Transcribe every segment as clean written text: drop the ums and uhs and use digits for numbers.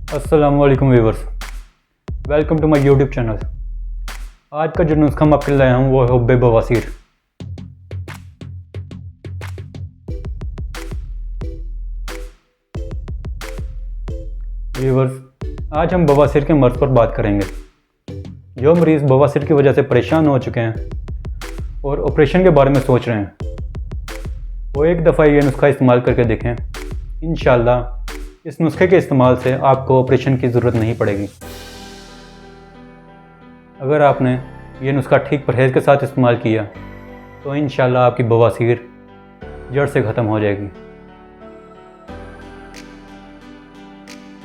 अस्सलाम वालेकुम viewers, welcome to my YouTube channel. आज का जो नुस्खा मैं आपके लिए लाया हूँ वो है हुब्बे बवासीर। व्यूवर्स, आज हम बवासीर के मर्ज़ पर बात करेंगे। जो मरीज़ बवासीर की वजह से परेशान हो चुके हैं और ऑपरेशन के बारे में सोच रहे हैं, वो एक दफ़ा ये नुस्खा इस्तेमाल करके देखें। इंशाअल्लाह इस नुस्खे के इस्तेमाल से आपको ऑपरेशन की ज़रूरत नहीं पड़ेगी। अगर आपने ये नुस्खा ठीक परहेज़ के साथ इस्तेमाल किया तो इंशाअल्लाह आपकी बवासीर जड़ से ख़त्म हो जाएगी।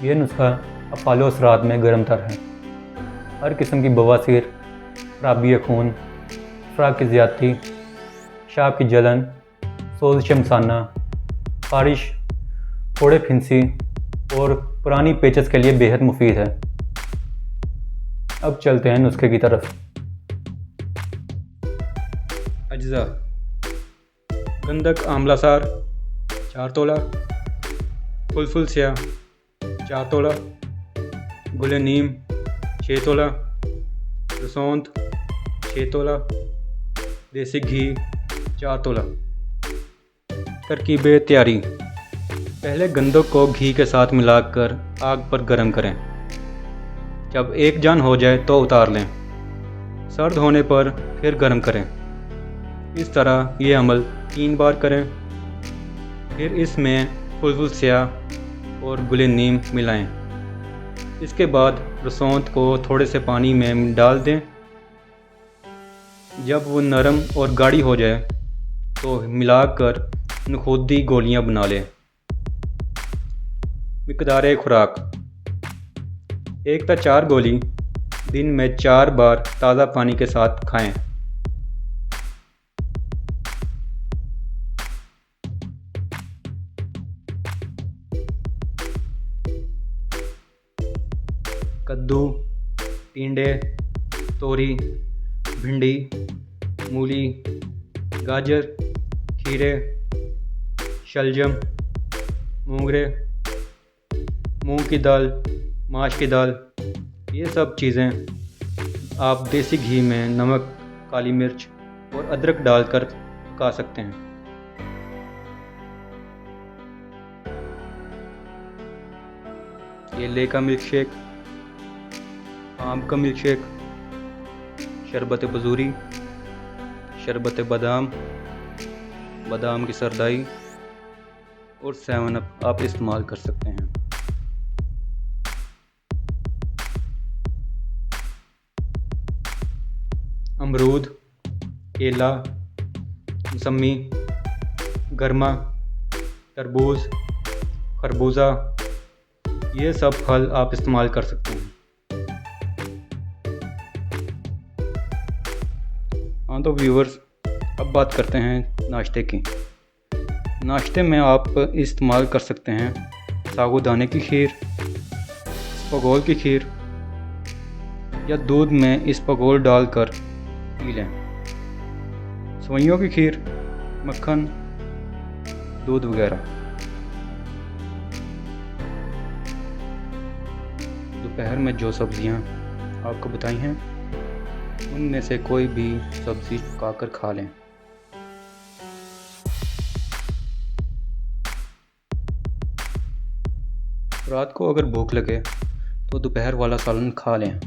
ये नुस्खा अफ़ालो असरात में गर्म तर है। हर किस्म की बवासीर, खराबी खून, खुराक की ज़्यादती, पेशाब की जलन, सोज़िश मसाना, ख़ारिश, फोड़े फिंसी और पुरानी पेचस के लिए बेहद मुफीद है। अब चलते हैं नुस्खे की तरफ। अज्जा: गंधक आमला सार 4 तोला, फुलफुल स्या 4 तोला, गुले नीम 6 तोला, रसौंध 6 तोला, देसी घी 4 तोला। तरकीब तैयारी: पहले गंधक को घी के साथ मिलाकर आग पर गर्म करें। जब एक जान हो जाए तो उतार लें। सर्द होने पर फिर गर्म करें। इस तरह ये अमल 3 बार करें। फिर इसमें फुलफुल स्या और गुले नीम मिलाएं। इसके बाद रसौंध को थोड़े से पानी में डाल दें। जब वो नरम और गाढ़ी हो जाए तो मिलाकर नखूदी गोलियां बना लें। मिकदार खुराक: 1 से 4 गोली दिन में 4 बार ताज़ा पानी के साथ खाएं। कद्दू, टिंडे, तोरी, भिंडी, मूली, गाजर, खीरे, शलजम, मूंगरे, मूंग की दाल, माश की दाल, ये सब चीज़ें आप देसी घी में नमक, काली मिर्च और अदरक डालकर पका सकते हैं। केले का मिल्क शेक, आम का मिल्क शेक, शरबत बजूरी, शरबत बादाम, बादाम की सरदाई और 7 अप आप इस्तेमाल कर सकते हैं। अमरूद, केला, मौसमी, गरमा, तरबूज, खरबूजा, ये सब फल आप इस्तेमाल कर सकते हैं। हाँ तो व्यूवर्स, अब बात करते हैं नाश्ते की। नाश्ते में आप इस्तेमाल कर सकते हैं साबूदाने की खीर, इसबगोल की खीर, या दूध में इसबगोल डालकर पी लें। सेवइयों की खीर, मक्खन, दूध वगैरह। दोपहर में जो सब्जियां आपको बताई हैं उनमें से कोई भी सब्ज़ी पकाकर खा लें। रात को अगर भूख लगे तो दोपहर वाला सालन खा लें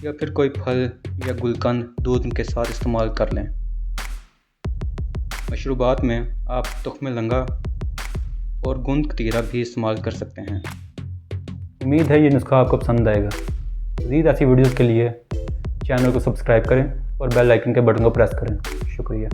या फिर कोई फल या गुलकंद दूध के साथ इस्तेमाल कर लें। मशरूबात में आप तुख्म लंगा और गुंद कतीरा भी इस्तेमाल कर सकते हैं। उम्मीद है ये नुस्खा आपको पसंद आएगा। मज़ीद ऐसी वीडियोज़ के लिए चैनल को सब्सक्राइब करें और बेल आइकन के बटन को प्रेस करें। शुक्रिया।